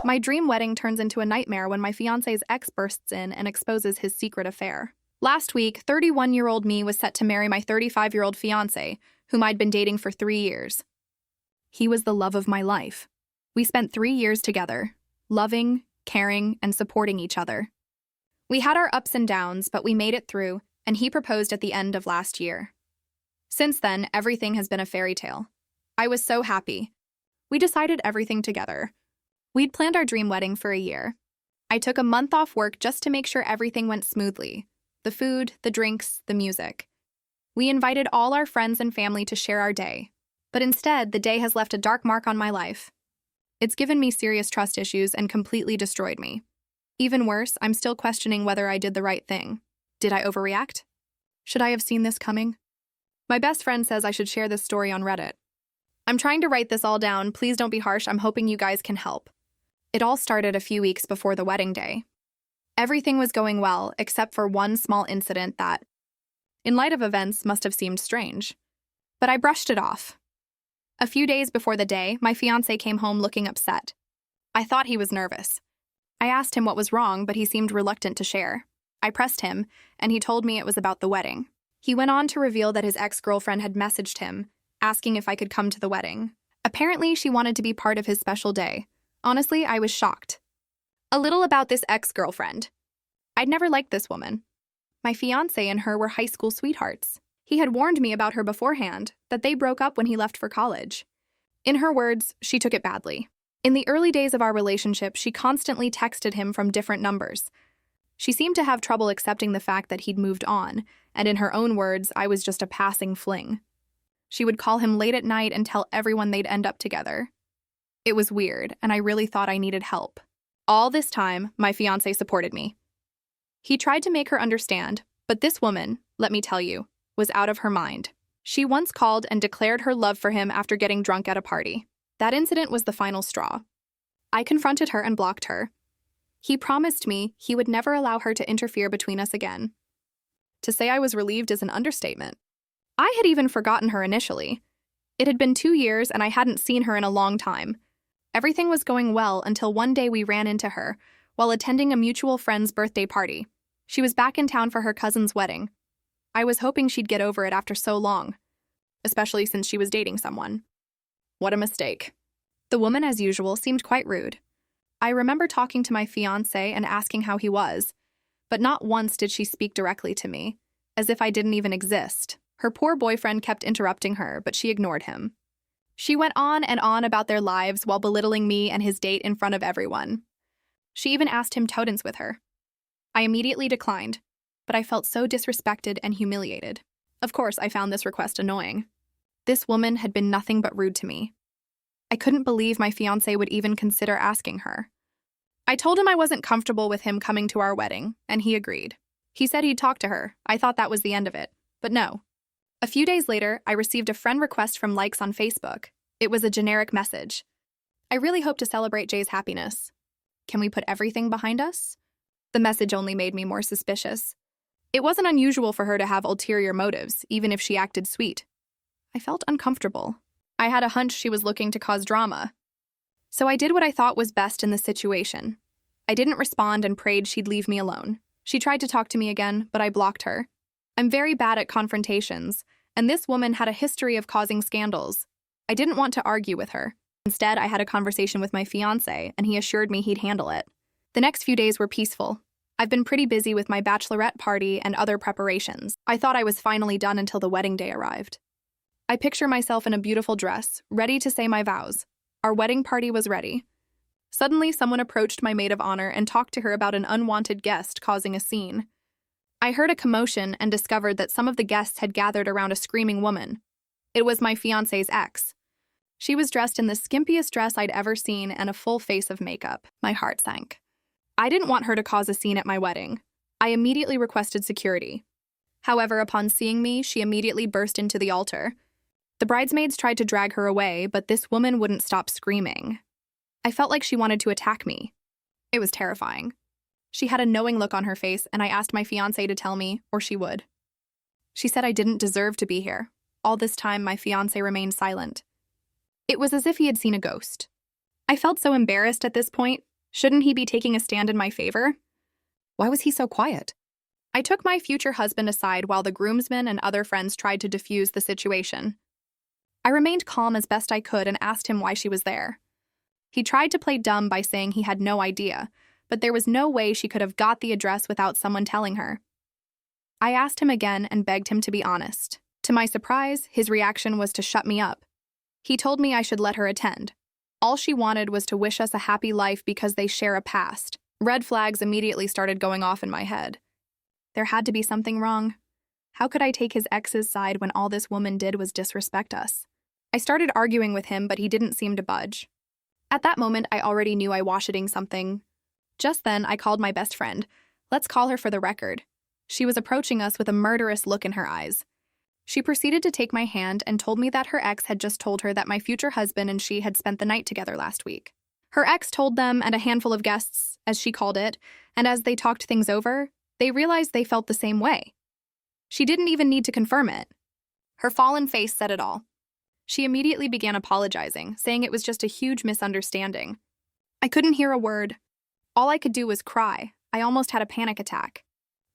My dream wedding turns into a nightmare when my fiancé's ex bursts in and exposes his secret affair. Last week, 31-year-old me was set to marry my 35-year-old fiancé, whom I'd been dating for 3 years. He was the love of my life. We spent 3 years together, loving, caring, and supporting each other. We had our ups and downs, but we made it through, and he proposed at the end of last year. Since then, everything has been a fairy tale. I was so happy. We decided everything together. We'd planned our dream wedding for a year. I took a month off work just to make sure everything went smoothly. The food, the drinks, the music. We invited all our friends and family to share our day. But instead, the day has left a dark mark on my life. It's given me serious trust issues and completely destroyed me. Even worse, I'm still questioning whether I did the right thing. Did I overreact? Should I have seen this coming? My best friend says I should share this story on Reddit. I'm trying to write this all down. Please don't be harsh. I'm hoping you guys can help. It all started a few weeks before the wedding day. Everything was going well, except for one small incident that, in light of events, must have seemed strange. But I brushed it off. A few days before the day, my fiancé came home looking upset. I thought he was nervous. I asked him what was wrong, but he seemed reluctant to share. I pressed him, and he told me it was about the wedding. He went on to reveal that his ex-girlfriend had messaged him, asking if I could come to the wedding. Apparently, she wanted to be part of his special day. Honestly, I was shocked. A little about this ex-girlfriend. I'd never liked this woman. My fiancé and her were high school sweethearts. He had warned me about her beforehand, that they broke up when he left for college. In her words, she took it badly. In the early days of our relationship, she constantly texted him from different numbers. She seemed to have trouble accepting the fact that he'd moved on, and in her own words, I was just a passing fling. She would call him late at night and tell everyone they'd end up together. It was weird, and I really thought I needed help. All this time, my fiancé supported me. He tried to make her understand, but this woman, let me tell you, was out of her mind. She once called and declared her love for him after getting drunk at a party. That incident was the final straw. I confronted her and blocked her. He promised me he would never allow her to interfere between us again. To say I was relieved is an understatement. I had even forgotten her initially. It had been 2 years and I hadn't seen her in a long time. Everything was going well until one day we ran into her while attending a mutual friend's birthday party. She was back in town for her cousin's wedding. I was hoping she'd get over it after so long, especially since she was dating someone. What a mistake. The woman, as usual, seemed quite rude. I remember talking to my fiancé and asking how he was, but not once did she speak directly to me, as if I didn't even exist. Her poor boyfriend kept interrupting her, but she ignored him. She went on and on about their lives while belittling me and his date in front of everyone. She even asked him to dance with her. I immediately declined, but I felt so disrespected and humiliated. Of course, I found this request annoying. This woman had been nothing but rude to me. I couldn't believe my fiancé would even consider asking her. I told him I wasn't comfortable with him coming to our wedding, and he agreed. He said he'd talk to her. I thought that was the end of it, but no. A few days later, I received a friend request from Likes on Facebook. It was a generic message. I really hope to celebrate Jay's happiness. Can we put everything behind us? The message only made me more suspicious. It wasn't unusual for her to have ulterior motives, even if she acted sweet. I felt uncomfortable. I had a hunch she was looking to cause drama. So I did what I thought was best in the situation. I didn't respond and prayed she'd leave me alone. She tried to talk to me again, but I blocked her. I'm very bad at confrontations, and this woman had a history of causing scandals. I didn't want to argue with her. Instead, I had a conversation with my fiancé, and he assured me he'd handle it. The next few days were peaceful. I've been pretty busy with my bachelorette party and other preparations. I thought I was finally done until the wedding day arrived. I picture myself in a beautiful dress, ready to say my vows. Our wedding party was ready. Suddenly, someone approached my maid of honor and talked to her about an unwanted guest causing a scene. I heard a commotion and discovered that some of the guests had gathered around a screaming woman. It was my fiancé's ex. She was dressed in the skimpiest dress I'd ever seen and a full face of makeup. My heart sank. I didn't want her to cause a scene at my wedding. I immediately requested security. However, upon seeing me, she immediately burst into the altar. The bridesmaids tried to drag her away, but this woman wouldn't stop screaming. I felt like she wanted to attack me. It was terrifying. She had a knowing look on her face, and I asked my fiancé to tell me, or she would. She said I didn't deserve to be here. All this time, my fiancé remained silent. It was as if he had seen a ghost. I felt so embarrassed at this point. Shouldn't he be taking a stand in my favor? Why was he so quiet? I took my future husband aside while the groomsmen and other friends tried to defuse the situation. I remained calm as best I could and asked him why she was there. He tried to play dumb by saying he had no idea, but there was no way she could have got the address without someone telling her. I asked him again and begged him to be honest. To my surprise, his reaction was to shut me up. He told me I should let her attend. All she wanted was to wish us a happy life because they share a past. Red flags immediately started going off in my head. There had to be something wrong. How could I take his ex's side when all this woman did was disrespect us? I started arguing with him, but he didn't seem to budge. At that moment, I already knew I was shitting something. Just then, I called my best friend. Let's call her for the record. She was approaching us with a murderous look in her eyes. She proceeded to take my hand and told me that her ex had just told her that my future husband and she had spent the night together last week. Her ex told them and a handful of guests, as she called it, and as they talked things over, they realized they felt the same way. She didn't even need to confirm it. Her fallen face said it all. She immediately began apologizing, saying it was just a huge misunderstanding. I couldn't hear a word. All I could do was cry. I almost had a panic attack.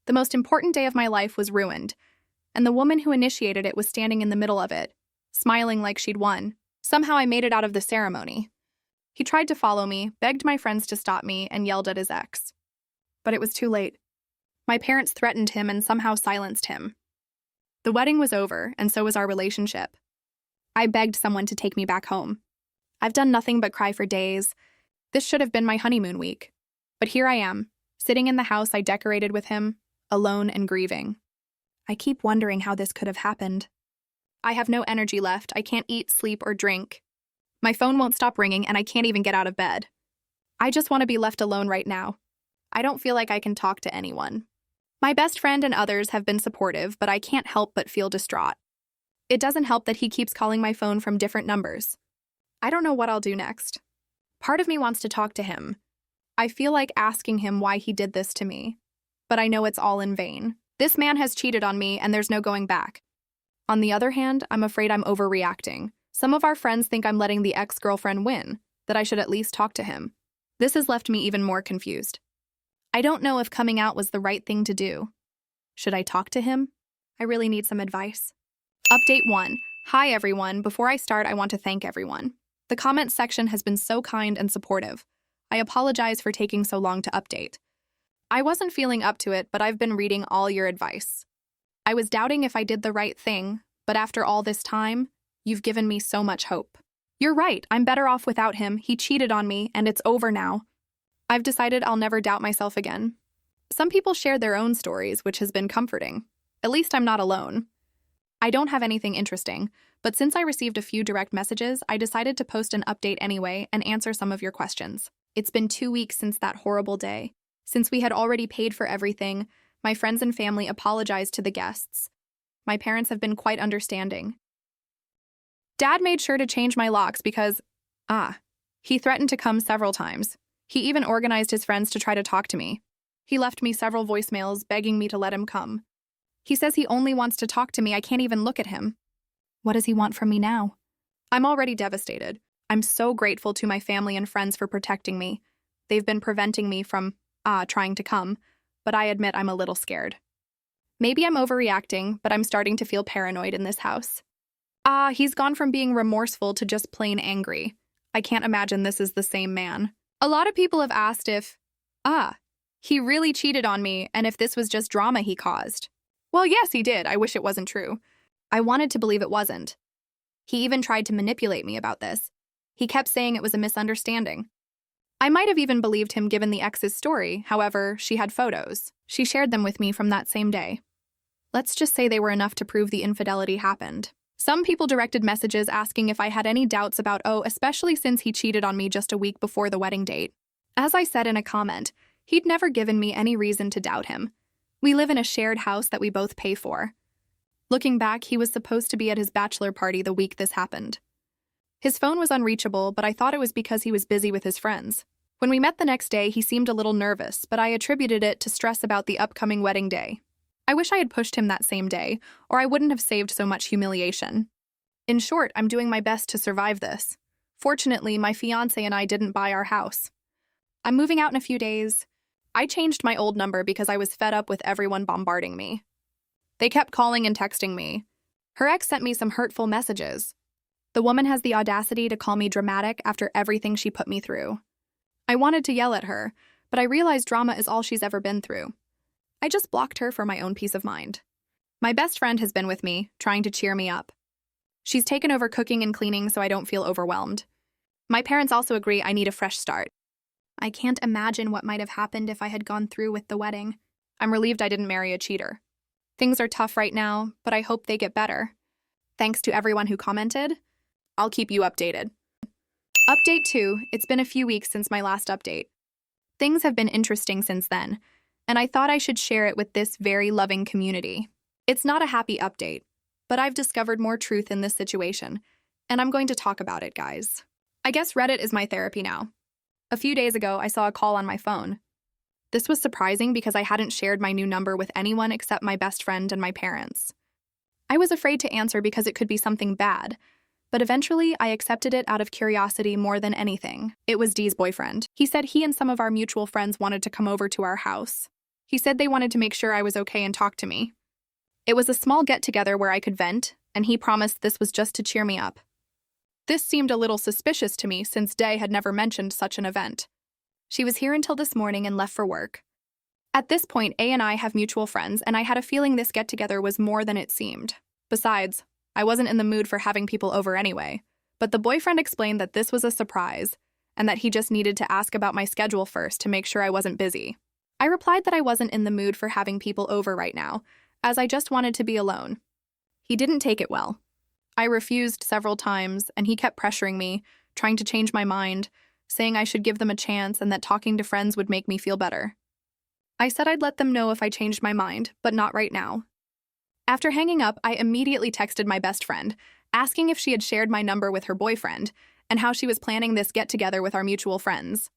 The most important day of my life was ruined, and the woman who initiated it was standing in the middle of it, smiling like she'd won. Somehow I made it out of the ceremony. He tried to follow me, begged my friends to stop me, and yelled at his ex. But it was too late. My parents threatened him and somehow silenced him. The wedding was over, and so was our relationship. I begged someone to take me back home. I've done nothing but cry for days. This should have been my honeymoon week. But here I am, sitting in the house I decorated with him, alone and grieving. I keep wondering how this could have happened. I have no energy left. I can't eat, sleep, or drink. My phone won't stop ringing, and I can't even get out of bed. I just want to be left alone right now. I don't feel like I can talk to anyone. My best friend and others have been supportive, but I can't help but feel distraught. It doesn't help that he keeps calling my phone from different numbers. I don't know what I'll do next. Part of me wants to talk to him. I feel like asking him why he did this to me, but I know it's all in vain. This man has cheated on me, and there's no going back. On the other hand, I'm afraid I'm overreacting. Some of our friends think I'm letting the ex-girlfriend win, that I should at least talk to him. This has left me even more confused. I don't know if coming out was the right thing to do. Should I talk to him? I really need some advice. Update 1. Hi everyone. Before I start, I want to thank everyone. The comments section has been so kind and supportive. I apologize for taking so long to update. I wasn't feeling up to it, but I've been reading all your advice. I was doubting if I did the right thing, but after all this time, you've given me so much hope. You're right, I'm better off without him. He cheated on me, and it's over now. I've decided I'll never doubt myself again. Some people shared their own stories, which has been comforting. At least I'm not alone. I don't have anything interesting, but since I received a few direct messages, I decided to post an update anyway and answer some of your questions. It's been 2 weeks since that horrible day. Since we had already paid for everything, my friends and family apologized to the guests. My parents have been quite understanding. Dad made sure to change my locks because, he threatened to come several times. He even organized his friends to try to talk to me. He left me several voicemails begging me to let him come. He says he only wants to talk to me. I can't even look at him. What does he want from me now? I'm already devastated. I'm so grateful to my family and friends for protecting me. They've been preventing me from, trying to come, but I admit I'm a little scared. Maybe I'm overreacting, but I'm starting to feel paranoid in this house. He's gone from being remorseful to just plain angry. I can't imagine this is the same man. A lot of people have asked if, he really cheated on me and if this was just drama he caused. Well, yes, he did. I wish it wasn't true. I wanted to believe it wasn't. He even tried to manipulate me about this. He kept saying it was a misunderstanding. I might have even believed him given the ex's story. However, she had photos. She shared them with me from that same day. Let's just say they were enough to prove the infidelity happened. Some people directed messages asking if I had any doubts about especially since he cheated on me just a week before the wedding date. As I said in a comment, he'd never given me any reason to doubt him. We live in a shared house that we both pay for. Looking back, he was supposed to be at his bachelor party the week this happened. His phone was unreachable, but I thought it was because he was busy with his friends. When we met the next day, he seemed a little nervous, but I attributed it to stress about the upcoming wedding day. I wish I had pushed him that same day, or I wouldn't have saved so much humiliation. In short, I'm doing my best to survive this. Fortunately, my fiancé and I didn't buy our house. I'm moving out in a few days. I changed my old number because I was fed up with everyone bombarding me. They kept calling and texting me. Her ex sent me some hurtful messages. The woman has the audacity to call me dramatic after everything she put me through. I wanted to yell at her, but I realized drama is all she's ever been through. I just blocked her for my own peace of mind. My best friend has been with me, trying to cheer me up. She's taken over cooking and cleaning so I don't feel overwhelmed. My parents also agree I need a fresh start. I can't imagine what might have happened if I had gone through with the wedding. I'm relieved I didn't marry a cheater. Things are tough right now, but I hope they get better. Thanks to everyone who commented. I'll keep you updated. Update 2. It's been a few weeks since my last update. Things have been interesting since then, and I thought I should share it with this very loving community. It's not a happy update, but I've discovered more truth in this situation, and I'm going to talk about it, guys. I guess Reddit is my therapy now. A few days ago, I saw a call on my phone. This was surprising because I hadn't shared my new number with anyone except my best friend and my parents. I was afraid to answer because it could be something bad, but eventually I accepted it out of curiosity more than anything. It was Dee's boyfriend. He said he and some of our mutual friends wanted to come over to our house. He said they wanted to make sure I was okay and talk to me. It was a small get-together where I could vent, and he promised this was just to cheer me up. This seemed a little suspicious to me since Day had never mentioned such an event. She was here until this morning and left for work. At this point, A and I have mutual friends, and I had a feeling this get-together was more than it seemed. Besides, I wasn't in the mood for having people over anyway, but the boyfriend explained that this was a surprise, and that he just needed to ask about my schedule first to make sure I wasn't busy. I replied that I wasn't in the mood for having people over right now, as I just wanted to be alone. He didn't take it well. I refused several times, and he kept pressuring me, trying to change my mind, saying I should give them a chance and that talking to friends would make me feel better. I said I'd let them know if I changed my mind, but not right now. After hanging up, I immediately texted my best friend, asking if she had shared my number with her boyfriend and how she was planning this get-together with our mutual friends.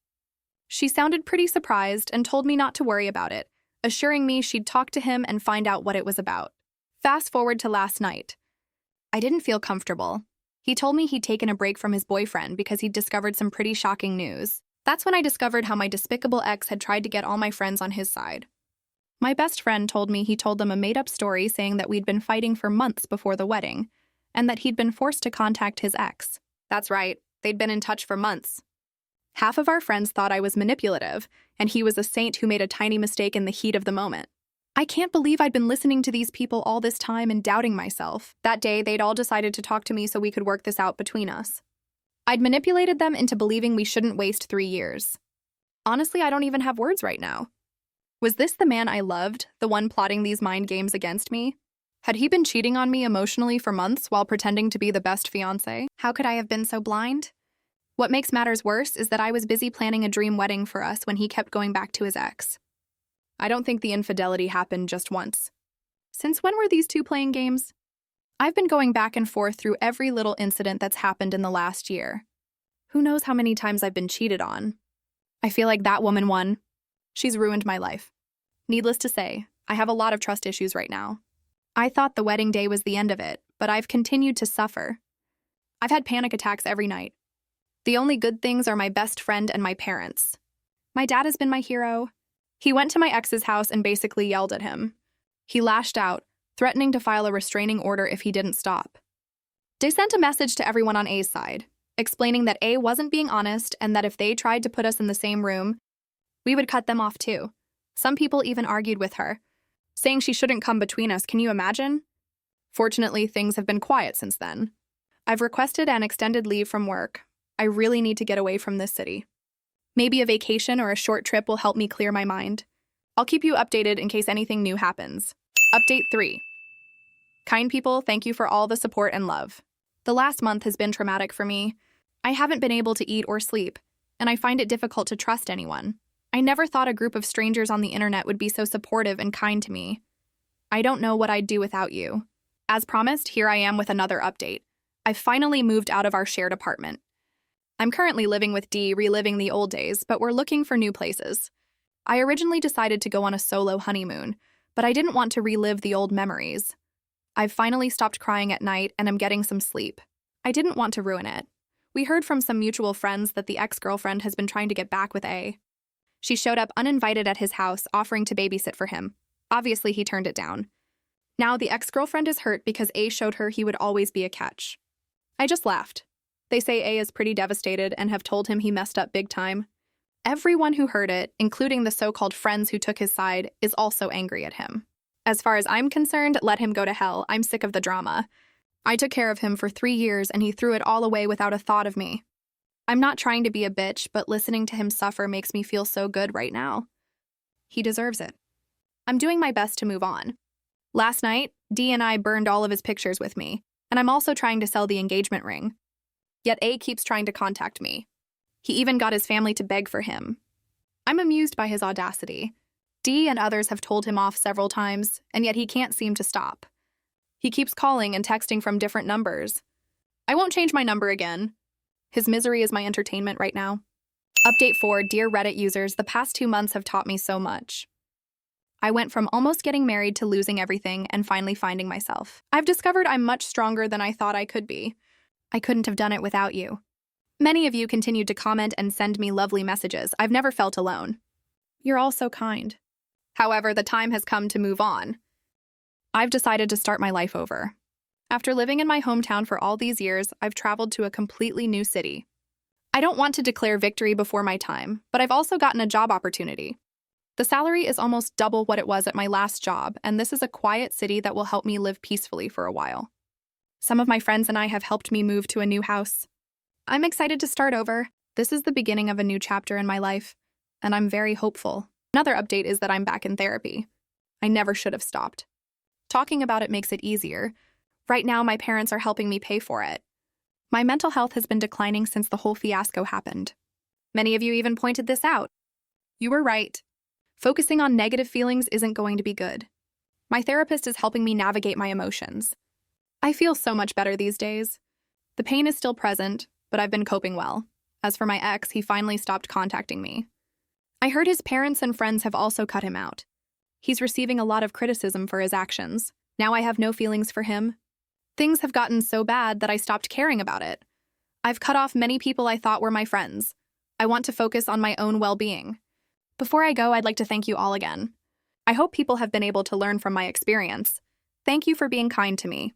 She sounded pretty surprised and told me not to worry about it, assuring me she'd talk to him and find out what it was about. Fast forward to last night. I didn't feel comfortable. He told me he'd taken a break from his boyfriend because he'd discovered some pretty shocking news. That's when I discovered how my despicable ex had tried to get all my friends on his side. My best friend told me he told them a made-up story saying that we'd been fighting for months before the wedding, and that he'd been forced to contact his ex. That's right, they'd been in touch for months. Half of our friends thought I was manipulative, and he was a saint who made a tiny mistake in the heat of the moment. I can't believe I'd been listening to these people all this time and doubting myself. That day, they'd all decided to talk to me so we could work this out between us. I'd manipulated them into believing we shouldn't waste 3 years. Honestly, I don't even have words right now. Was this the man I loved, the one plotting these mind games against me? Had he been cheating on me emotionally for months while pretending to be the best fiancé? How could I have been so blind? What makes matters worse is that I was busy planning a dream wedding for us when he kept going back to his ex. I don't think the infidelity happened just once. Since when were these two playing games? I've been going back and forth through every little incident that's happened in the last year. Who knows how many times I've been cheated on? I feel like that woman won. She's ruined my life. Needless to say, I have a lot of trust issues right now. I thought the wedding day was the end of it, but I've continued to suffer. I've had panic attacks every night. The only good things are my best friend and my parents. My dad has been my hero. He went to my ex's house and basically yelled at him. He lashed out, threatening to file a restraining order if he didn't stop. They sent a message to everyone on A's side, explaining that A wasn't being honest and that if they tried to put us in the same room, we would cut them off too. Some people even argued with her, saying she shouldn't come between us. Can you imagine? Fortunately, things have been quiet since then. I've requested an extended leave from work. I really need to get away from this city. Maybe a vacation or a short trip will help me clear my mind. I'll keep you updated in case anything new happens. Update 3. Kind people, thank you for all the support and love. The last month has been traumatic for me. I haven't been able to eat or sleep, and I find it difficult to trust anyone. I never thought a group of strangers on the internet would be so supportive and kind to me. I don't know what I'd do without you. As promised, here I am with another update. I've finally moved out of our shared apartment. I'm currently living with Dee, reliving the old days, but we're looking for new places. I originally decided to go on a solo honeymoon, but I didn't want to relive the old memories. I've finally stopped crying at night and am getting some sleep. I didn't want to ruin it. We heard from some mutual friends that the ex-girlfriend has been trying to get back with A. She showed up uninvited at his house, offering to babysit for him. Obviously, he turned it down. Now the ex-girlfriend is hurt because A showed her he would always be a catch. I just laughed. They say A is pretty devastated and have told him he messed up big time. Everyone who heard it, including the so-called friends who took his side, is also angry at him. As far as I'm concerned, let him go to hell. I'm sick of the drama. I took care of him for 3 years and he threw it all away without a thought of me. I'm not trying to be a bitch, but listening to him suffer makes me feel so good right now. He deserves it. I'm doing my best to move on. Last night, D and I burned all of his pictures with me, and I'm also trying to sell the engagement ring. Yet A keeps trying to contact me. He even got his family to beg for him. I'm amused by his audacity. D and others have told him off several times, and yet he can't seem to stop. He keeps calling and texting from different numbers. I won't change my number again. His misery is my entertainment right now. Update 4, dear Reddit users, the past 2 months have taught me so much. I went from almost getting married to losing everything and finally finding myself. I've discovered I'm much stronger than I thought I could be. I couldn't have done it without you. Many of you continued to comment and send me lovely messages. I've never felt alone. You're all so kind. However, the time has come to move on. I've decided to start my life over. After living in my hometown for all these years, I've traveled to a completely new city. I don't want to declare victory before my time, but I've also gotten a job opportunity. The salary is almost double what it was at my last job, and this is a quiet city that will help me live peacefully for a while. Some of my friends and I have helped me move to a new house. I'm excited to start over. This is the beginning of a new chapter in my life, and I'm very hopeful. Another update is that I'm back in therapy. I never should have stopped. Talking about it makes it easier. Right now, my parents are helping me pay for it. My mental health has been declining since the whole fiasco happened. Many of you even pointed this out. You were right. Focusing on negative feelings isn't going to be good. My therapist is helping me navigate my emotions. I feel so much better these days. The pain is still present, but I've been coping well. As for my ex, he finally stopped contacting me. I heard his parents and friends have also cut him out. He's receiving a lot of criticism for his actions. Now I have no feelings for him. Things have gotten so bad that I stopped caring about it. I've cut off many people I thought were my friends. I want to focus on my own well-being. Before I go, I'd like to thank you all again. I hope people have been able to learn from my experience. Thank you for being kind to me.